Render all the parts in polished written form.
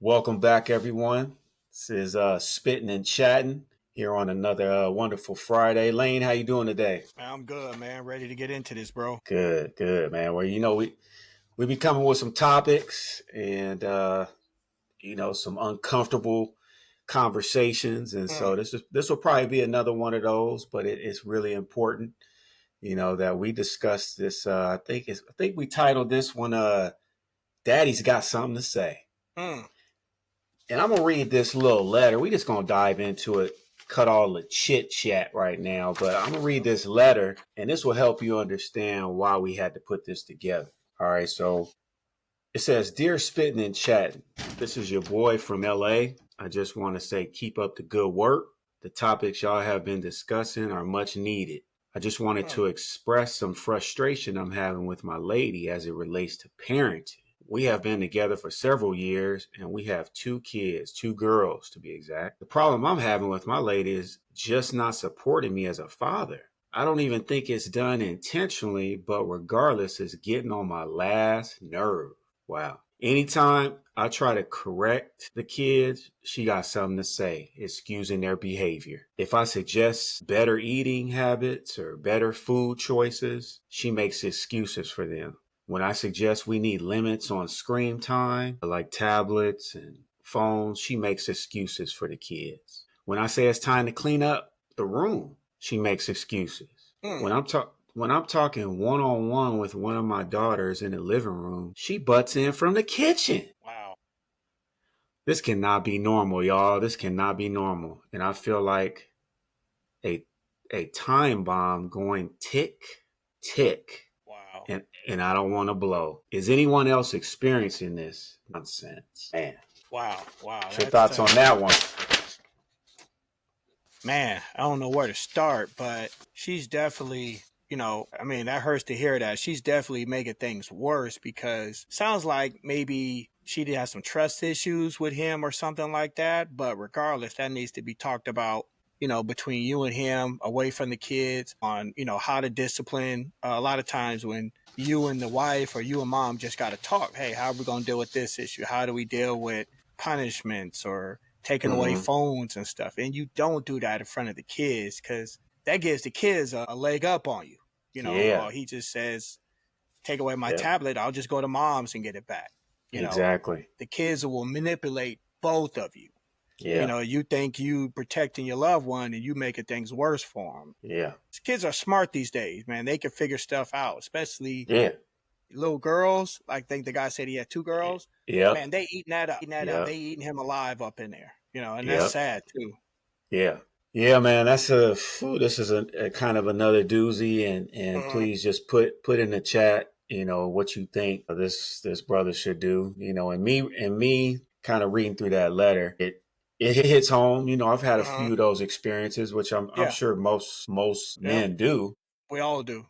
Welcome back, everyone. This is Spitting and Chatting here on another wonderful Friday. Lane, how you doing today? I'm good, man. Ready to get into this, bro. Good, good, man. Well, we be coming with some topics and some uncomfortable conversations, and Mm, so this will probably be another one of those. But it's really important, that we discuss this. I think we titled this one "Daddy's Got Something to Say." mm. And I'm gonna read this little letter. We just gonna dive into it, cut all the chit chat right now. But I'm gonna read this letter, and this will help you understand why we had to put this together. All right, so it says, "Dear Spitting and Chatting, this is your boy from LA. I just want to say keep up the good work. The topics y'all have been discussing are much needed. I just wanted Mm. to express some frustration I'm having with my lady as it relates to parenting. We have been together for several years and we have two kids, two girls to be exact. The problem I'm having with my lady is just not supporting me as a father. I don't even think it's done intentionally, but regardless, it's getting on my last nerve. Wow. Anytime I try to correct the kids, she got something to say, excusing their behavior. If I suggest better eating habits or better food choices, she makes excuses for them. When I suggest we need limits on screen time, like tablets and phones, she makes excuses for the kids. When I say it's time to clean up the room, she makes excuses. Mm. When I'm talking one on one with one of my daughters in the living room, she butts in from the kitchen. Wow. This cannot be normal, y'all. This cannot be normal. And I feel like a a time bomb going tick tick, Wow. and I don't want to blow. Is anyone else experiencing this nonsense? Man, Wow. Wow. what's your thoughts on that one? Man, I don't know where to start, but she's definitely, I mean, that hurts to hear that. She's definitely making things worse because sounds like maybe she did have some trust issues with him or something like that. But regardless, that needs to be talked about, between you and him, away from the kids, on, how to discipline. A lot of times when you and the wife or you and mom just got to talk, hey, how are we going to deal with this issue? How do we deal with punishments or taking away Mm-hmm. phones and stuff. And you don't do that in front of the kids because that gives the kids a leg up on you. Yeah. He just says, take away my Yep. tablet, I'll just go to mom's and get it back. Exactly. The kids will manipulate both of you. Yeah. You think you protecting your loved one and you making things worse for them. Yeah. Kids are smart these days, man. They can figure stuff out, especially Yeah. little girls. I think the guy said he had two girls. Yep. Man, they eating that up. They Yep. eating him alive up in there. And that's Yep. sad too. Yeah. Yeah, man, this is a kind of another doozy, and Mhm. please just put in the chat, what you think this brother should do, and me kind of reading through that letter, it hits home. I've had a Uh-huh. few of those experiences, which I'm Yeah. sure most Yep. men do. We all do.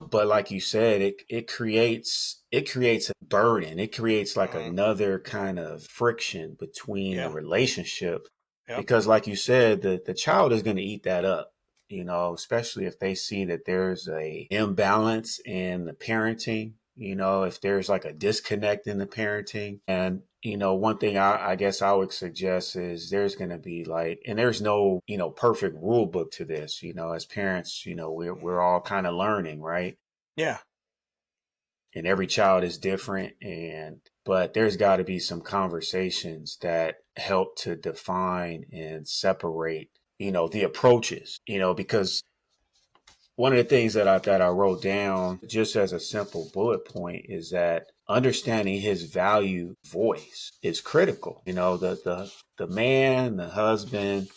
But like you said, it creates a burden. It creates like Uh-huh. another kind of friction between the Yeah. relationship, Yep. because like you said, the child is going to eat that up. Especially if they see that there's a imbalance in the parenting. If there's like a disconnect in the parenting, and one thing I guess I would suggest is there's going to be like, and there's no, perfect rule book to this. As parents, we're Mhm. all kind of learning, right? Yeah. And every child is different, but there's got to be some conversations that help to define and separate, the approaches, because one of the things that I wrote down just as a simple bullet point is that understanding his value voice is critical. The man, the husband,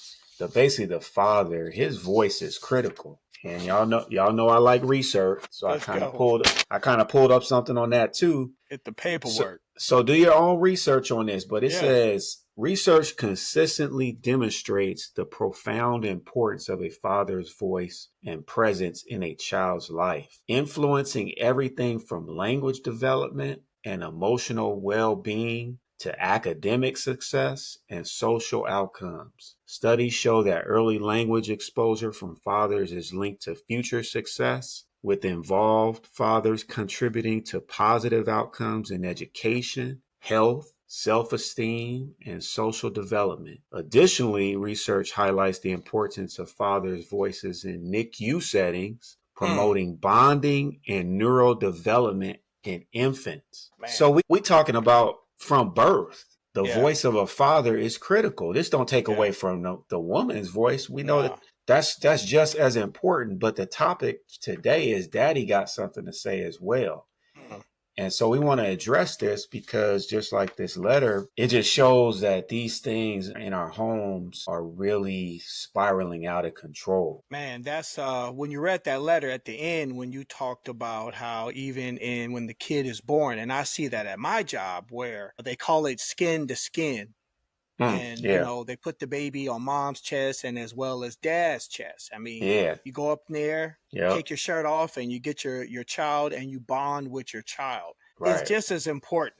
basically the father, his voice is critical. And y'all know I like research, so I Let's kind of go. pulled up something on that too. Hit the So, paperwork. so do your own research on this, but it Yeah. says research consistently demonstrates the profound importance of a father's voice and presence in a child's life, influencing everything from language development and emotional well-being to academic success and social outcomes. Studies show that early language exposure from fathers is linked to future success, with involved fathers contributing to positive outcomes in education, health, self-esteem, and social development. Additionally, research highlights the importance of fathers' voices in NICU settings, Mm, promoting bonding and neurodevelopment in infants. man. So we talking about from birth. The Yeah. voice of a father is critical. This don't take Yeah. away from the woman's voice. We know that No. that's just as important. But the topic today is daddy got something to say as well. Mm. And so we want to address this because just like this letter, it just shows that these things in our homes are really spiraling out of control. Man, that's when you read that letter at the end when you talked about how even in when the kid is born, and I see that at my job where they call it skin to skin. And Yeah, they put the baby on mom's chest and as well as dad's chest. I mean, yeah, you go up there, yep, take your shirt off, and you get your child and you bond with your child. It's right, just as important.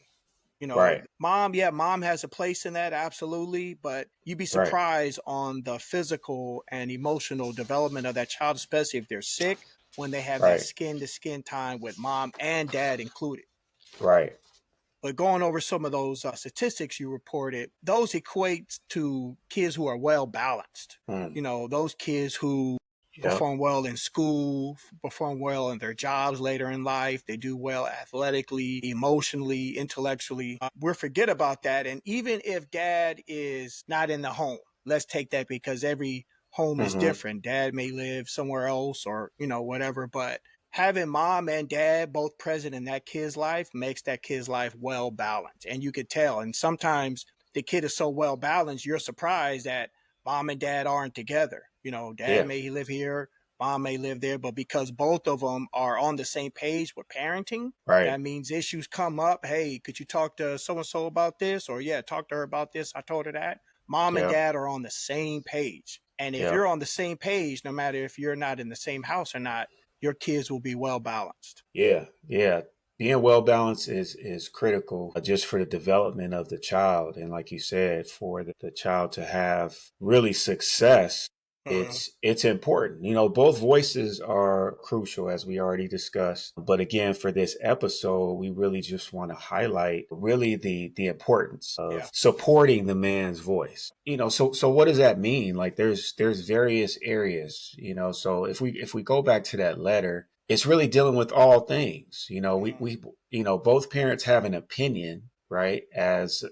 right, Mom, yeah, mom has a place in that, absolutely, but you'd be right, surprised on the physical and emotional development of that child, especially if they're sick, when they have that right, skin to skin time with mom and dad included. right. But going over some of those statistics you reported, those equate to kids who are well balanced. Mm, Those kids who yep, perform well in school, perform well in their jobs later in life. They do well athletically, emotionally, intellectually. We forget about that. And even if dad is not in the home, let's take that because every home is hmm, different. Dad may live somewhere else or, whatever. But having mom and dad both present in that kid's life makes that kid's life well balanced. And you could tell. And sometimes the kid is so well balanced, you're surprised that mom and dad aren't together. Dad yeah, may live here, mom may live there, but because both of them are on the same page with parenting, right, that means issues come up. Hey, could you talk to so and so about this? Or, yeah, talk to her about this. I told her that. Mom and yep, dad are on the same page. And if yep, you're on the same page, no matter if you're not in the same house or not, your kids will be well balanced. yeah, yeah. Being well balanced is critical just for the development of the child, and like you said, for the child to have really success. Mm-hmm. It's important. Both voices are crucial as we already discussed. But again, for this episode, we really just want to highlight really the importance Yeah. of supporting the man's voice. So what does that mean? Like there's various areas, so if we go back to that letter, it's really dealing with all things. Mm-hmm. We both parents have an opinion, right, as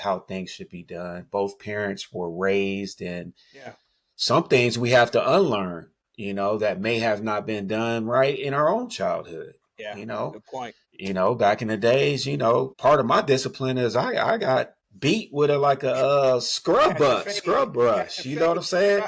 how things should be done. Both parents were raised in Yeah. some things we have to unlearn, that may have not been done right in our own childhood. Yeah. You know, Good point. back in the days, part of my discipline is I got beat with a scrub Got your brush, face. scrub Got brush. your You know what I'm face. saying?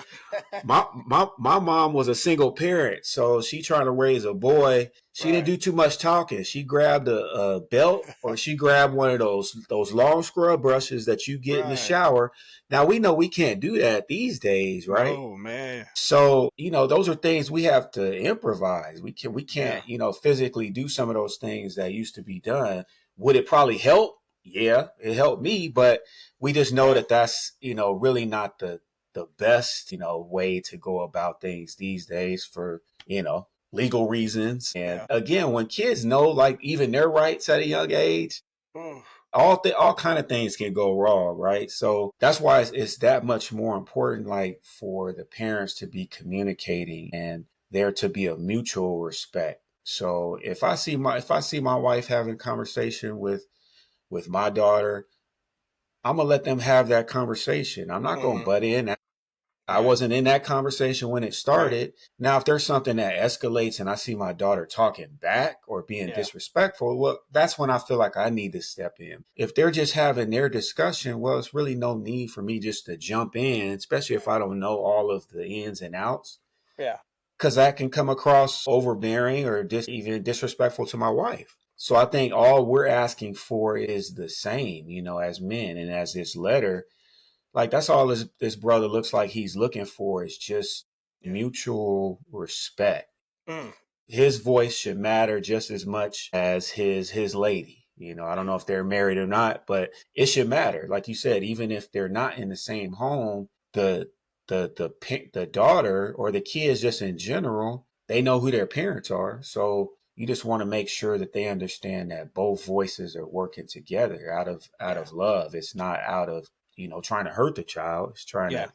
My mom was a single parent, so she trying to raise a boy. She didn't Right. do too much talking. She grabbed a belt, or she grabbed one of those long scrub brushes that you get in the Right. shower. Now we know we can't do that these days, right? No, man. So, those are things we have to improvise. We Yeah. can't, physically do some of those things that used to be done. Would it probably help? Yeah, it helped me, but we just know Yeah. that that's, really not the best, way to go about things these days for, legal reasons. And Yeah. again, when kids know like even their rights at a young age, Ooh. all kind of things can go wrong, right? So that's why it's that much more important, like for the parents to be communicating and there to be a mutual respect. So if I see my wife having a conversation with my daughter, I'm gonna let them have that conversation. I'm not gonna Mm-hmm. butt in. I Yeah. wasn't in that conversation when it Right. started. Now, if there's something that escalates and I see my daughter talking back or being Yeah. disrespectful, well, that's when I feel like I need to step in. If they're just having their discussion, well, it's really no need for me just to jump in, especially if Right. I don't know all of the ins and outs, Yeah. because that can come across overbearing or even disrespectful to my wife. So I think all we're asking for is the same, as men, and as this letter, like that's all this brother looks like he's looking for is just Yeah. mutual respect. Mm. His voice should matter just as much as his lady. I don't know if they're married or not, but it should matter. Like you said, even if they're not in the same home, the daughter or the kids just in general, they know who their parents are. So you just want to make sure that they understand that both voices are working together out Yeah. of love. It's not out of, trying to hurt the child. It's trying Yeah. to,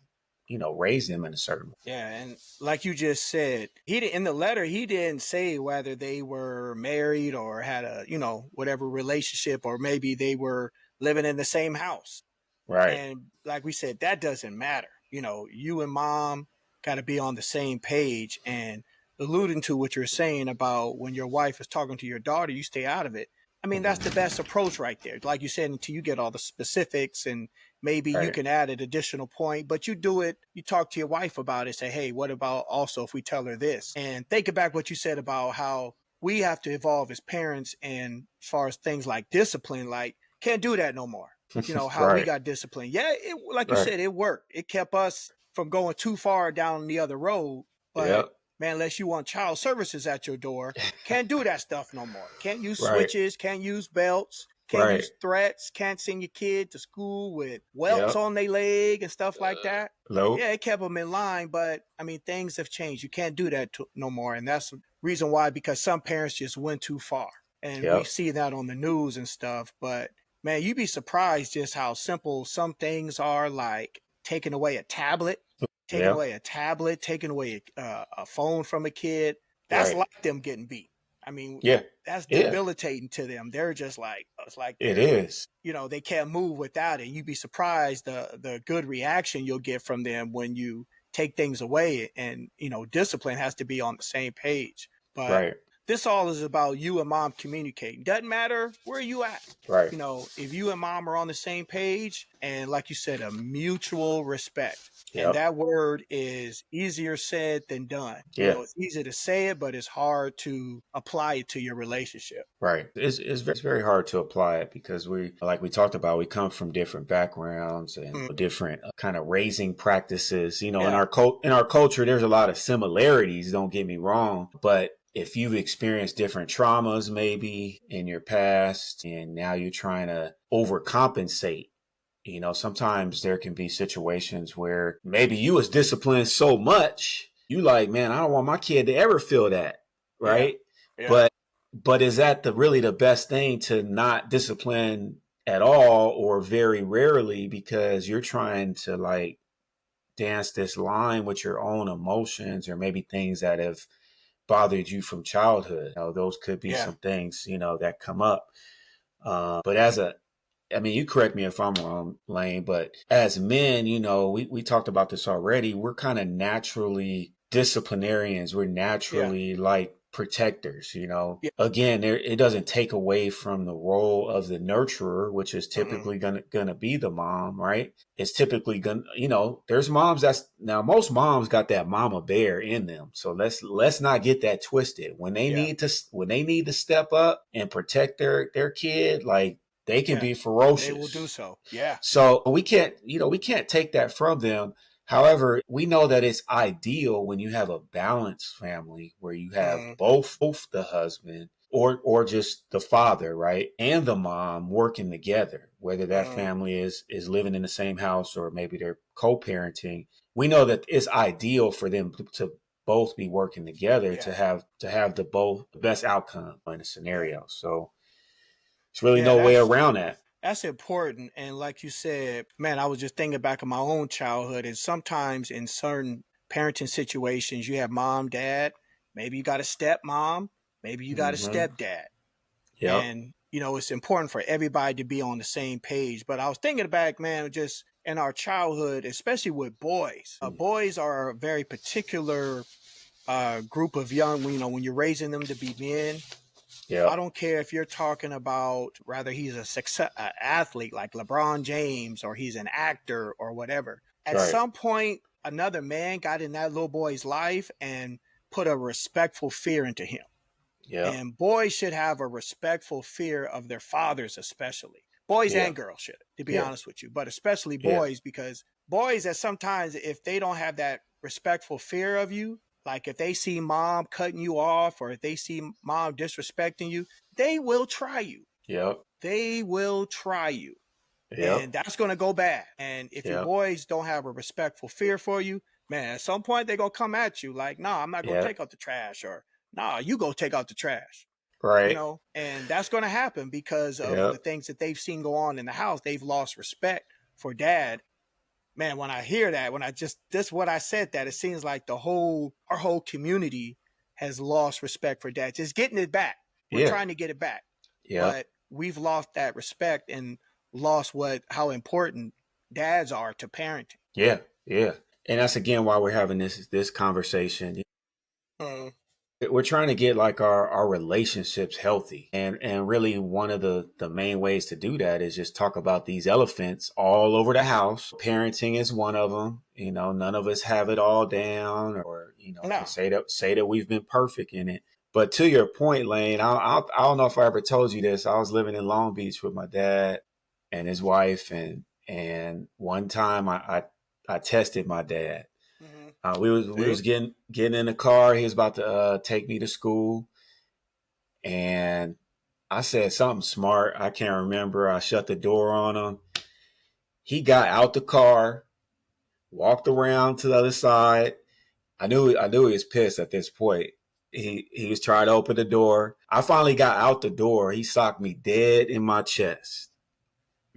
raise them in a certain way. Yeah, and like you just said, in the letter he didn't say whether they were married or had a, whatever relationship, or maybe they were living in the same house. Right. And like we said, that doesn't matter. You and mom got to be on the same page. And alluding to what you're saying about when your wife is talking to your daughter, you stay out of it. I mean, that's the Mhm. best approach right there. Like you said, until you get all the specifics, and maybe you Right. can add an additional point, but you do it, you talk to your wife about it, say, hey, what about also if we tell her this? And think back what you said about how we have to evolve as parents, and as far as things like discipline, like can't do that no more. How we Right. got disciplined. Yeah, like you Right. said, it worked. It kept us from going too far down the other road. But Yep. man, unless you want child services at your door, can't do that stuff no more. Can't use Right. switches, can't use belts, can't Right. use threats, can't send your kid to school with welts Yep. on their leg and stuff like that. Nope. Yeah, it kept them in line, but I mean, things have changed. You can't do that no more. And that's the reason why, because some parents just went too far. And we Yep. see that on the news and stuff. But man, you'd be surprised just how simple some things are, like taking away a tablet, Yeah. taking away a phone from a kid. That's Right. like them getting beat. I mean, Yeah. that's Yeah. debilitating to them. They're just like, it's like It they're, is. they can't move without it. You'd be surprised the good reaction you'll get from them when you take things away. And discipline has to be on the same page. But Right. this all is about you and mom communicating. Doesn't matter where you at. Right. If you and mom are on the same page, and like you said, a mutual respect. And Yep. that word is easier said than done. Yeah. It's easy to say it, but it's hard to apply it to your relationship. Right. It's very hard to apply it because like we talked about, we come from different backgrounds and Mm, different kind of raising practices. In yeah. our culture, there's a lot of similarities. Don't get me wrong, but if you've experienced different traumas maybe in your past, and now you're trying to overcompensate. Sometimes there can be situations where maybe you was disciplined so much, you like, man, I don't want my kid to ever feel that, Yeah. right? Yeah. But is that really the best thing, to not discipline at all or very rarely, because you're trying to like dance this line with your own emotions or maybe things that have bothered you from childhood. Those could be Yeah. some things, that come up. But I mean, you correct me if I'm wrong, Lane, but as men, we talked about this already. We're kind of naturally disciplinarians. We're Yeah. naturally like protectors, Yeah. Again, it doesn't take away from the role of the nurturer, which is Mm-mm. typically gonna be the mom, right? It's typically there's moms most moms got that mama bear in them. So let's not get that twisted. Yeah. When they need to step up and protect their kid, like, they can Yeah. be They will do ferocious. so. Yeah. So we can't take that from them. However, we know that it's ideal when you have a balanced family where you have Mm, both the husband or just the father, right, and the mom working together, whether that mm, family is living in the same house or maybe they're co-parenting. We know that it's ideal for them to both be working together yeah. to have the best outcome in a Yeah. scenario. So there's really Yeah. no way around that. That's important. And like you said, man, I was just thinking back in my own childhood, and sometimes in certain parenting situations, you have mom, dad, maybe you got a stepmom, maybe you got a Hmm. stepdad. Yep. And, it's important for everybody to be on the same page. But I was thinking back, man, just in our childhood, especially with boys. Boys are a very particular group of young, when you're raising them to be men. I Yep. don't care if you're talking about whether he's a athlete like LeBron James, or he's an actor or whatever. At Right. some point, another man got in that little boy's life and put a respectful fear into him. Yep. And boys should have a respectful fear of their fathers, especially. Boys Yeah. and girls should, to be Yeah. honest with you, but especially Yeah. boys, because boys, that sometimes if they don't have that respectful fear of you, like if they see mom cutting you off or if they see mom disrespecting you, they will try you. Yep. They will try you. Yep. And that's going to go bad. And if your Yep. boys don't have a respectful fear for you, man, at some point they're going to come at you like, nah, I'm not going to Yep. take out the trash, or nah, you go take out the trash. you Right. know, and that's going to happen because of the Yep. things that they've seen go on in the house. They've lost respect for dad. Man, when I hear that, when I just this what I said, that it seems like our whole community has lost respect for dad. Just getting it back. We're Yeah. trying to get it back, Yep. but we've lost that respect and lost what how important dads are to parenting. Yeah. Yeah. And that's again why we're having this conversation. Mm. We're trying to get like our relationships healthy, and really one of the main ways to do that is just talk about these elephants all over the house. Parenting is one of them. You know, none of us have it all down, or can No. say that we've been perfect in it. But to your point, Lane, I don't know if I ever told you this. I was living in Long Beach with my dad and his wife, and one time I tested my dad. Mm-hmm. We was See? getting in the car. He was about to take me to school, and I said something smart. I can't remember. I shut the door on him. He got out the car, walked around to the other side. I knew he was pissed at this point. He was trying to open the door. I finally got out the door. He socked me dead in my chest.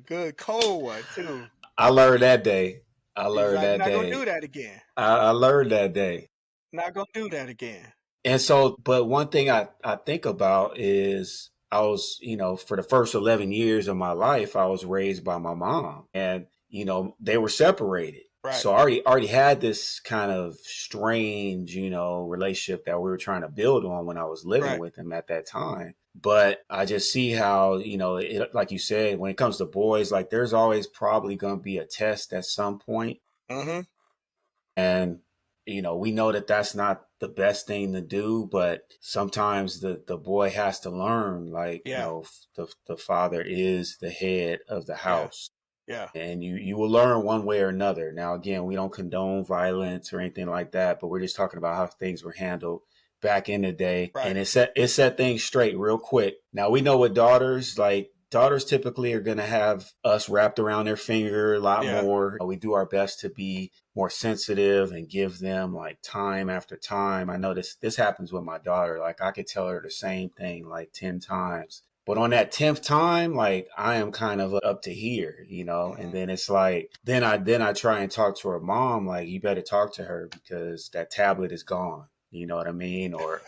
Good cold one too. I learned that day. I He's learned like, that not gonna do day. that again. I learned that day. Not gonna do that again. And so, but one thing I think about is I was, for the first 11 years of my life, I was raised by my mom, and, they were separated. Right. So I already had this kind of strange, relationship that we were trying to build on when I was living Right. with him at that time. But I just see how, like you said, when it comes to boys, like there's always probably going to be a test at some point. Mm-hmm. And, we know that that's not the best thing to do, but sometimes the boy has to learn, like, Yeah. the father is the head of the Yeah. house. Yeah. And you will learn one way or another. Now, again, we don't condone violence or anything like that, but we're just talking about how things were handled back in the day. Right. And it set things straight real quick. Now, we know with daughters, like daughters typically are going to have us wrapped around their finger a lot Yeah. more. We do our best to be more sensitive and give them like time after time. I know this happens with my daughter. Like I could tell her the same thing like 10 times. But on that 10th time, like I am kind of up to here, and Mm-hmm. then it's like, then I try and talk to her mom, like, you better talk to her because that tablet is gone. You know what I mean? Or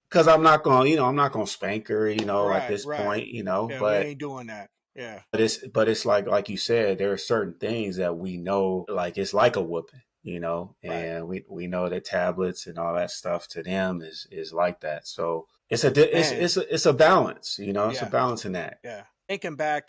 because I'm not gonna spank her, at Right. this Right. point, Yeah. We but ain't doing that. Yeah. but it's like you said, there are certain things that we know, like it's like a whooping, Right. and we know that tablets and all that stuff to them is like that. So Man. it's a balance, it's a Yeah. balance in that. Yeah. Thinking back,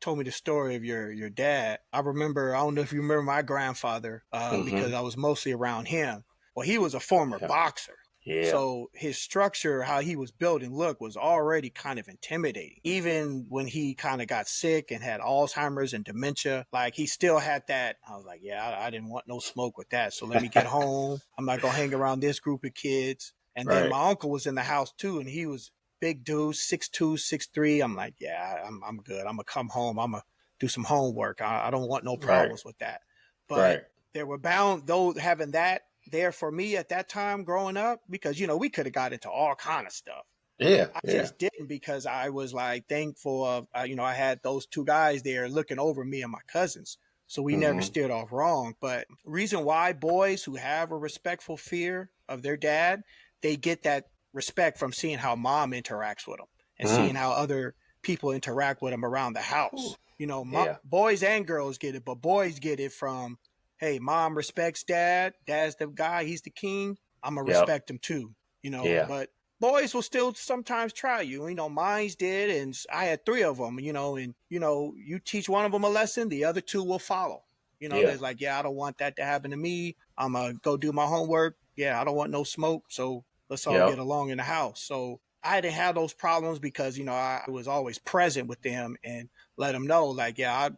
told me the story of your dad. I remember. I don't know if you remember my grandfather, because Hmm. I was mostly around him. Well, he was a former Yeah. boxer, Yeah. so his structure, how he was built and looked, was already kind of intimidating. Even when he kind of got sick and had Alzheimer's and dementia, like he still had that. I was like, yeah, I didn't want no smoke with that. So let me get home. I'm not gonna hang around this group of kids. And then Right. my uncle was in the house too, and he was big dude, 6'2", 6'3". I'm like, yeah, I'm good. I'm gonna come home. I'm gonna do some homework. I don't want no Right. problems with that. But Right. they were bound though having that there for me at that time growing up, because we could have got into all kind of stuff. Yeah. I Yeah. just didn't, because I was like thankful of I had those two guys there looking over me and my cousins, so we never Hmm. steered off wrong. But reason why boys who have a respectful fear of their dad, they get that respect from seeing how mom interacts with them and seeing Mm. how other people interact with them around the Ooh. house. Yeah. Boys and girls get it, but boys get it from, hey, mom respects dad. Dad's the guy. He's the king. I'm gonna Yep. respect him too. Yeah. But boys will still sometimes try you. Mine's did, and I had three of them. And you teach one of them a lesson, the other two will follow. Yeah. There's like, yeah, I don't want that to happen to me. I'm gonna go do my homework. Yeah, I don't want no smoke. So let's all get Yep. along in the house. So I didn't have those problems because I was always present with them and let them know, like, yeah,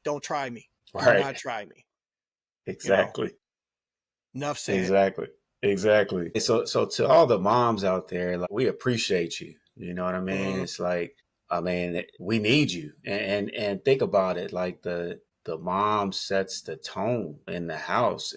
don't try me. Do Right. not try me. You know, Exactly. enough said. Exactly. Exactly. So to all the moms out there, like, we appreciate you. You know what I mean? Mm-hmm. It's like, I mean, we need you. And think about it, like the mom sets the tone in the house.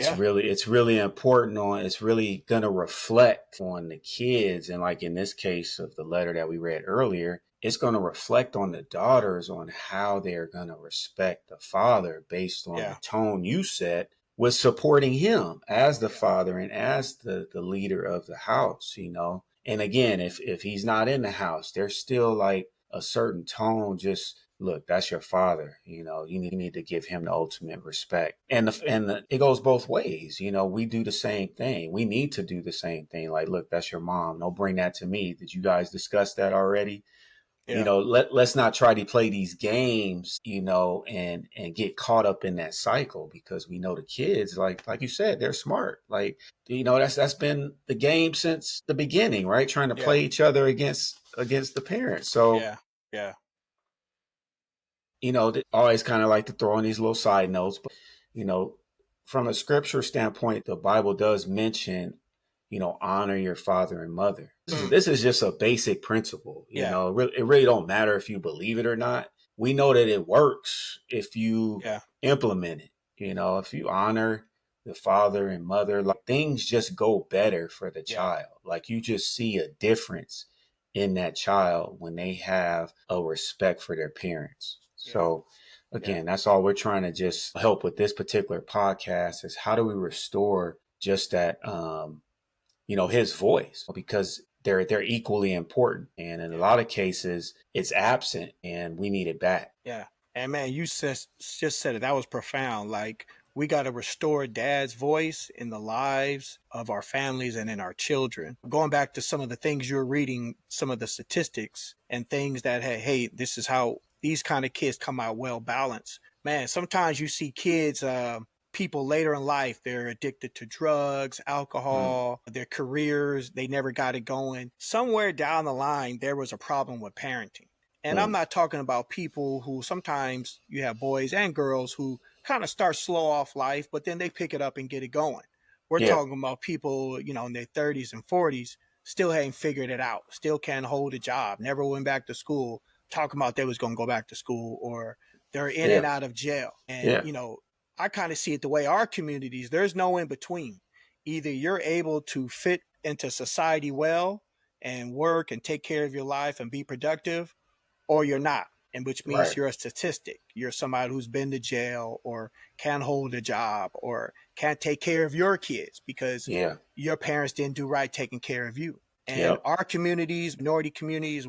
Yeah. It's really important on, it's really going to reflect on the kids. And like in this case of the letter that we read earlier, it's going to reflect on the daughters on how they're going to respect the father based on the Yeah. tone you set with supporting him as the Yeah. father and as the leader of the house, you know. And again, if he's not in the house, there's still like a certain tone. Just look, that's your father. You know, you need to give him the ultimate respect. And it goes both ways. You know, we do the same thing. We need to do the same thing. Like, look, that's your mom. Don't bring that to me. Did you guys discuss that already? You Yeah. know, let's not try to play these games, you know, and get caught up in that cycle, because we know the kids, like you said, they're smart. Like, you know, that's been the game since the beginning, right? Trying to Yeah. play each other against the parents. So, Yeah. Yeah. you know, they always kind of like to throw in these little side notes, but you know, from a scripture standpoint, the Bible does mention, you know, honor your father and mother. Mm. This is just a basic principle. You Yeah. know, it really don't matter if you believe it or not. We know that it works if you Yeah. implement it. You know, if you honor the father and mother, like things just go better for the Yeah. child. Like you just see a difference in that child when they have a respect for their parents. Yeah. So Yeah. again, that's all we're trying to just help with this particular podcast is how do we restore just that you know, his voice, because they're equally important. And in a Yeah. lot of cases it's absent and we need it back. Yeah. And man, you just said it. That was profound. Like, we got to restore dad's voice in the lives of our families and in our children. Going back to some of the things you're reading, some of the statistics and things that, hey, this is how these kind of kids come out well balanced. Man, sometimes you see kids, people later in life, they're addicted to drugs, Mm, alcohol, their careers, they never got it going. Somewhere down the line, there was a problem with parenting. And I'm mm, not talking about people who sometimes you have boys and girls who kind of start slow off life, but then they pick it up and get it going. We're yeah, talking about people, in their 30s and 40s, still hadn't figured it out, still can't hold a job, never went back to school, talking about they was going to go back to school, or they're in yeah, and out of jail. And, yeah, I kind of see it the way our communities, there's no in between. Either you're able to fit into society well and work and take care of your life and be productive, or you're not, and which means right, you're a statistic. You're somebody who's been to jail or can't hold a job or can't take care of your kids because yeah, your parents didn't do right taking care of you. And yep, our communities, minority communities,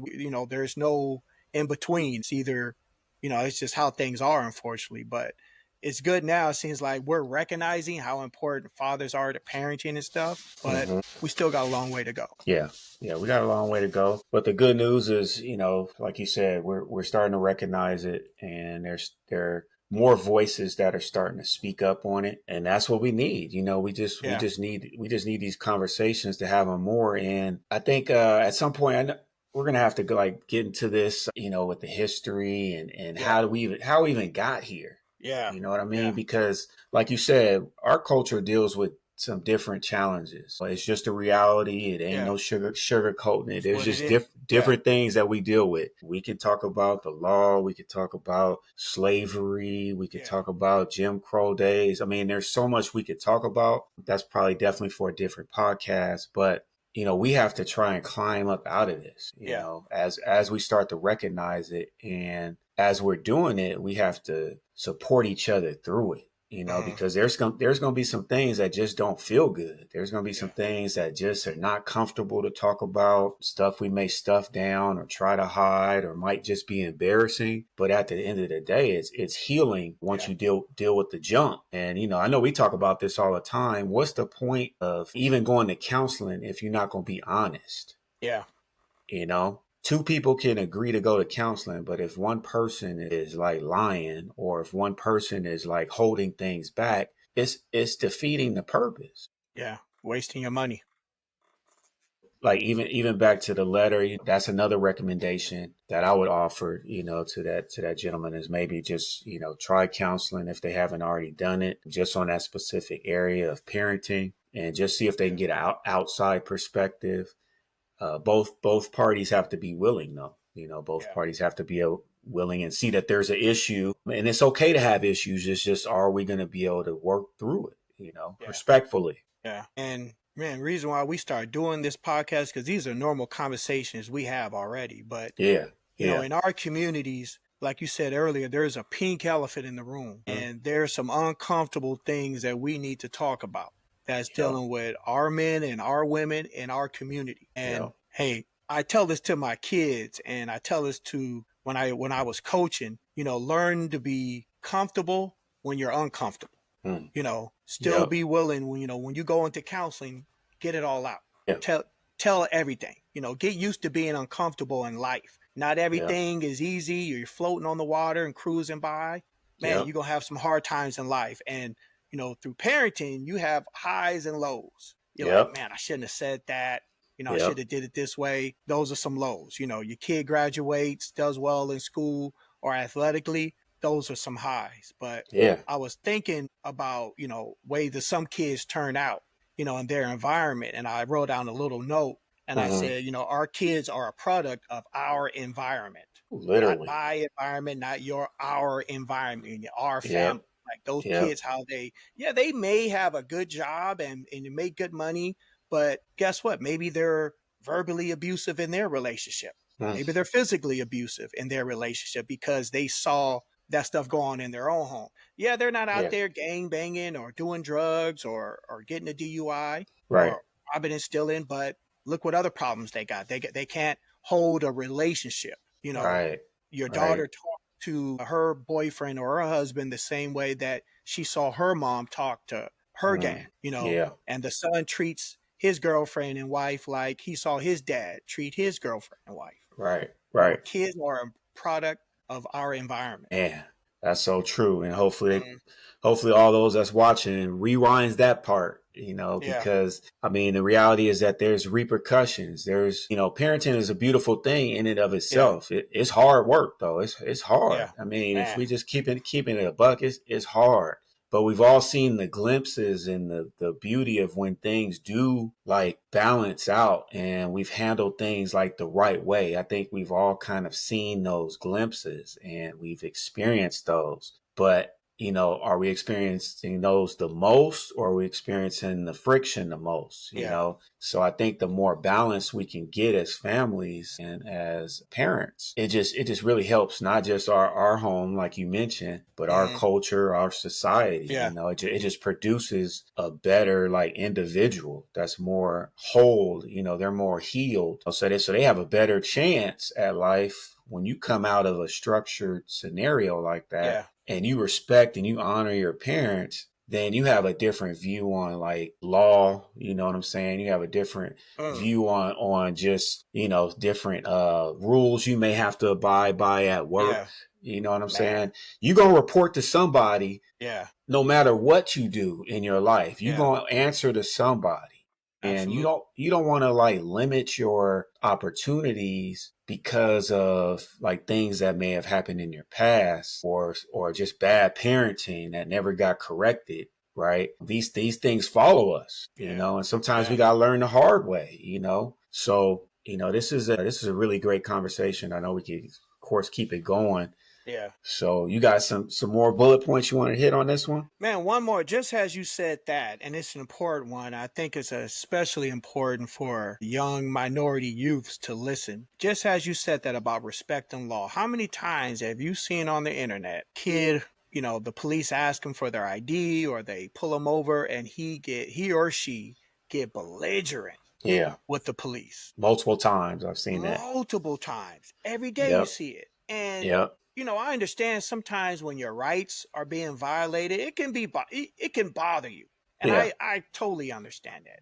there's no in between. It's either, it's just how things are, unfortunately. But it's good now. It seems like we're recognizing how important fathers are to parenting and stuff, but hmm, we still got a long way to go. yeah, yeah. We got a long way to go, but the good news is, you know, like you said, we're starting to recognize it, and there are more voices that are starting to speak up on it, and that's what we need. You know, Yeah. we just need these conversations to have them more. And I think at some point, we're gonna have to go, like get into this, you know, with the history and Yeah. how we even got here. Yeah. You know what I Yeah. mean? Because, like you said, our culture deals with some different challenges. It's just a reality. It ain't Yeah. no sugarcoating it. It's There's what it just is. Yeah. different things that we deal with. We can talk about the law. We could talk about slavery. We could Yeah. talk about Jim Crow days. I mean, there's so much we could talk about. That's probably definitely for a different podcast. But you know, we have to try and climb up out of this. You Yeah. know, as we start to recognize it, and as we're doing it, we have to support each other through it, you know, Mhm. because there's going to be some things that just don't feel good. There's going to be some Yeah. things that just are not comfortable to talk about, stuff we may stuff down or try to hide or might just be embarrassing. But at the end of the day, it's healing once Yeah. you deal with the junk. And you know, I know we talk about this all the time. What's the point of even going to counseling if you're not going to be honest? Yeah. You know, two people can agree to go to counseling, but if one person is like lying or if one person is like holding things back, it's defeating the purpose. Yeah. Wasting your money. Like even back to the letter, that's another recommendation that I would offer, you know, to that gentleman is maybe just, you know, try counseling if they haven't already done it, just on that specific area of parenting, and just see if they Yeah. can get outside perspective. Both parties have to be willing, though. You know, both Yeah. parties have to be willing and see that there's an issue, and it's okay to have issues. It's just, are we going to be able to work through it? Yeah. respectfully. Yeah. And man, reason why we start doing this podcast, because these are normal conversations we have already. But, Yeah. Yeah. in our communities, like you said earlier, there's a pink elephant in the room, Mhm. and there's some uncomfortable things that we need to talk about that's Yeah. dealing with our men and our women in our community. Yeah. And hey, I tell this to my kids, and I tell this to when I was coaching, learn to be comfortable when you're uncomfortable. Mm. Still Yeah. be willing when you go into counseling, get it all out. Yeah. Tell everything. Get used to being uncomfortable in life. Not Yeah. everything is easy. You're floating on the water and cruising by. Man, Yeah. you're gonna have some hard times in life. And through parenting, you have highs and lows. You're like, Yeah. man, I shouldn't have said that. I Yeah. should have did it this way. Those are some lows. Your kid graduates, does well in school or athletically. Those are some highs. But Yeah. I was thinking about, way that some kids turn out, in their environment. And I wrote down a little note and I Mhm. said, our kids are a product of our environment, not Literally. my environment, not our environment, our Yep. family. Like those Yep. kids, how they may have a good job and you make good money, but guess what? Maybe they're verbally abusive in their relationship. Mm. Maybe they're physically abusive in their relationship because they saw that stuff go on in their own home. Yeah, they're not out Yeah. there gang banging or doing drugs or getting a DUI Right. or robbing and stealing, but look what other problems they got. They can't hold a relationship. Right. Your Right. daughter talked to her boyfriend or her husband the same way that she saw her mom talk to her dad, Mm. Yeah. and the son treats his girlfriend and wife like he saw his dad treat his girlfriend and wife. Right. Right. Kids are a product of our environment. Man, that's so true. And hopefully, Mm, hopefully all those that's watching rewinds that part, yeah, because I mean, the reality is that there's repercussions. There's, parenting is a beautiful thing in and of yeah, itself. It's hard work though. It's hard. yeah, I mean, if man, we just keeping it a buck, it's hard. But we've all seen the glimpses and the beauty of when things do like balance out and we've handled things like the right way. I think we've all kind of seen those glimpses and we've experienced those. But are we experiencing those the most or are we experiencing the friction the most? yeah, So I think the more balance we can get as families and as parents, it just really helps not just our home, like you mentioned, but our hmm culture, our society. yeah, It just produces a better like individual that's more whole. They're more healed. So they have a better chance at life when you come out of a structured scenario like that yeah, and you respect and you honor your parents, then you have a different view on like law, you know what I'm saying? You have a different mm, view on just, different rules you may have to abide by at work. yeah, You know what I'm man, saying? You gonna report to somebody yeah, no matter what you do in your life. You yeah, gonna answer to somebody. And you absolutely, don't want to like limit your opportunities because of like things that may have happened in your past or just bad parenting that never got corrected, right? These things follow us, yeah, and sometimes we man, got to learn the hard way, So, this is a really great conversation. I know we could of course keep it going. yeah. So, you got some more bullet points you want to hit on this one? Man, one more, just as you said that, and it's an important one. I think it's especially important for young minority youths to listen. Just as you said that about respect and law, how many times have you seen on the internet, kid, the police ask him for their ID or they pull him over and he or she get belligerent Yeah. with the police Multiple times I've seen that. multiple times. Every day you Yep. see it. And Yep. I understand sometimes when your rights are being violated, it can bother you. And Yeah. I totally understand that.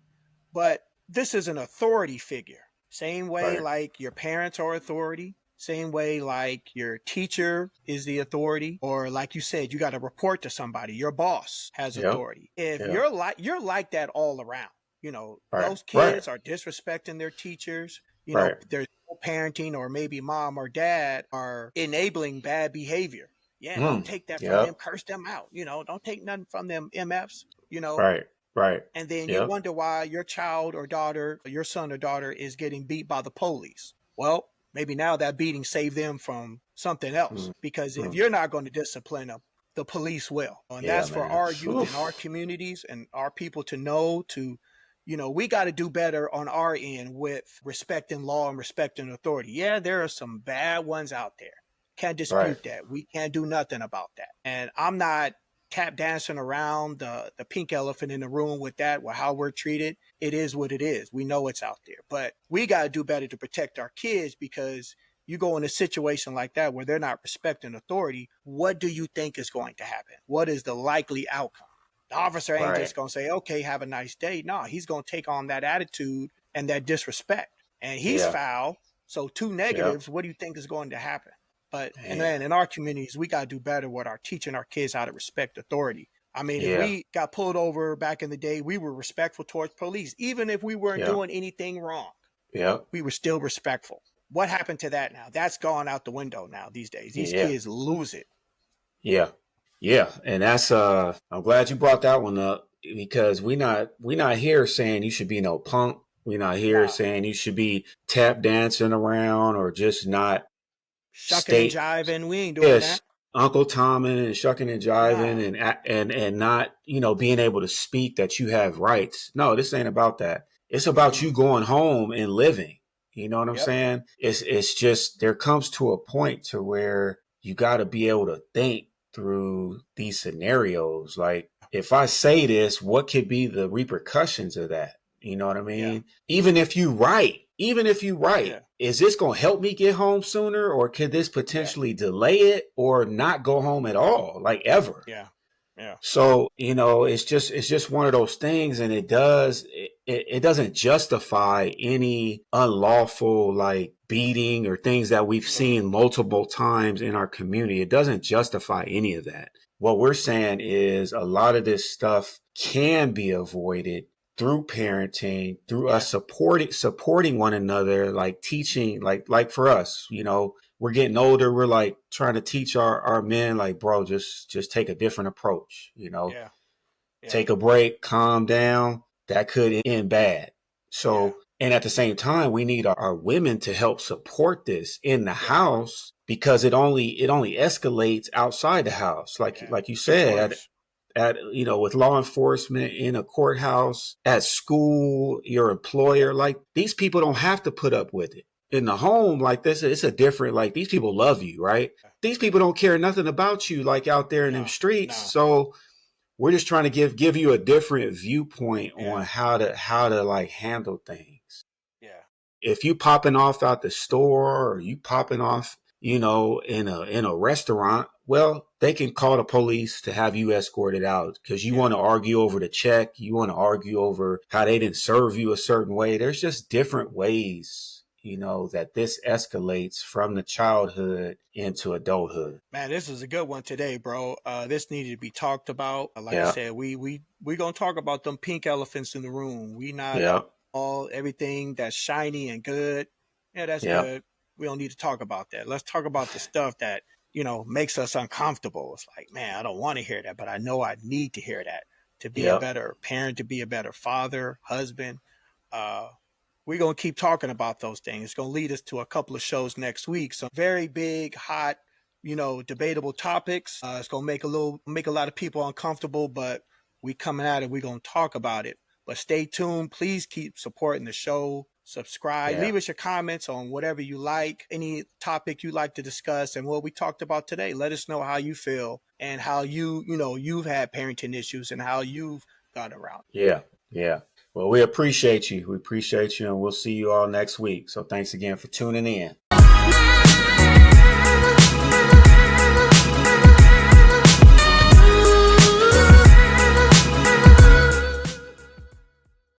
But this is an authority figure. Same way Right. like your parents are authority, same way like your teacher is the authority, or like you said, you got to report to somebody. Your boss has Yep. authority. If Yep. you're like that all around, Right. those Right. kids are disrespecting their teachers, Right. there's parenting or maybe mom or dad are enabling bad behavior. Yeah, don't Mm. take that from them, Yep. curse them out. Don't take nothing from them MFs. Right. Right. And then you Yep. wonder why your child or daughter, your son or daughter is getting beat by the police. Well, maybe now that beating saved them from something else. Mm. Because if Mm. you're not going to discipline them, the police will. And Yeah, that's for man. our youth in our Oof. communities and our people to know to, we got to do better on our end with respecting law and respecting authority. Yeah, there are some bad ones out there. Can't Right. dispute that. We can't do nothing about that. And I'm not tap dancing around the pink elephant in the room with that, with how we're treated. It is what it is. We know it's out there. But we got to do better to protect our kids, because you go in a situation like that where they're not respecting authority, what do you think is going to happen? What is the likely outcome? The officer ain't Right. just going to say, okay, have a nice day. No, he's going to take on that attitude and that disrespect. And he's Yeah. foul. So two Yep. negatives, what do you think is going to happen? But, and Man. then in our communities, we got to do better with our teaching our kids how to respect authority. I mean, if Yeah. we got pulled over back in the day, we were respectful towards police. Even if we weren't Yep. doing anything wrong, Yep. we were still respectful. What happened to that now? That's gone out the window now these days. These Yeah. kids lose it. Yeah. Yeah. And that's I'm glad you brought that one up, because we not here saying you should be no punk. We're not here No, saying you should be tap dancing around or just not shucking and state. jiving, we ain't doing Yes, that. Uncle Tomming and shucking and Nah, jiving and not, being able to speak that you have rights. No, this ain't about that. It's about mm-mm. you going home and living. You know what I'm Yep, saying? It's just there comes to a point to where you got to be able to think through these scenarios. Like, if I say this, what could be the repercussions of that? You know what I yeah, mean? Even if you right, yeah, is this going to help me get home sooner, or could this yeah, potentially delay it or not go home at all, like ever? yeah, yeah, So, it's just one of those things, and it doesn't justify any unlawful like beating or things that we've mm, seen multiple times in our community. It doesn't justify any of that. What we're saying is a lot of this stuff can be avoided through parenting, through yeah, us supporting one another, like teaching, like for us, we're getting older. We're like trying to teach our men, like, bro, just take a different approach, yeah, yeah, take a break, calm down. That could end bad. yeah, So, and at the same time, we need our women to help support this in the yeah, house, because it only escalates outside the house. Like yeah. like you Gets said, worse. with law enforcement, in a courthouse, at school, your employer, like, these people don't have to put up with it. In the home, like this, it's a different, like, these people love you, right? These people don't care nothing about you, like, out there in them No, streets. no, So we're just trying to give you a different viewpoint yeah, on how to like handle things. yeah, If you popping off out the store, or you popping off, in a restaurant, well, they can call the police to have you escorted out, because you yeah. want to argue over the check, you want to argue over how they didn't serve you a certain way. There's just different ways, that this escalates from the childhood into adulthood. Man, this is a good one today, bro. This needed to be talked about. Like I Yeah, said, we gonna talk about them pink elephants in the room. We not yeah, all everything that's shiny and good. Yeah, that's yeah, good. We don't need to talk about that. Let's talk about the stuff that makes us uncomfortable. It's like, man, I don't want to hear that, but I know I need to hear that to be a yeah, better parent, to be a better father, husband. Uh, we're going to keep talking about those things. It's going to lead us to a couple of shows next week. Some very big, hot, debatable topics. It's going to make a lot of people uncomfortable, but we coming at it. We're going to talk about it. But stay tuned. Please keep supporting the show. Subscribe. yeah. Leave us your comments on whatever you like, any topic you like to discuss, and what we talked about today. Let us know how you feel and how you've had parenting issues and how you've gone around. Yeah, yeah. Well, we appreciate you. We appreciate you, and we'll see you all next week. So thanks again for tuning in.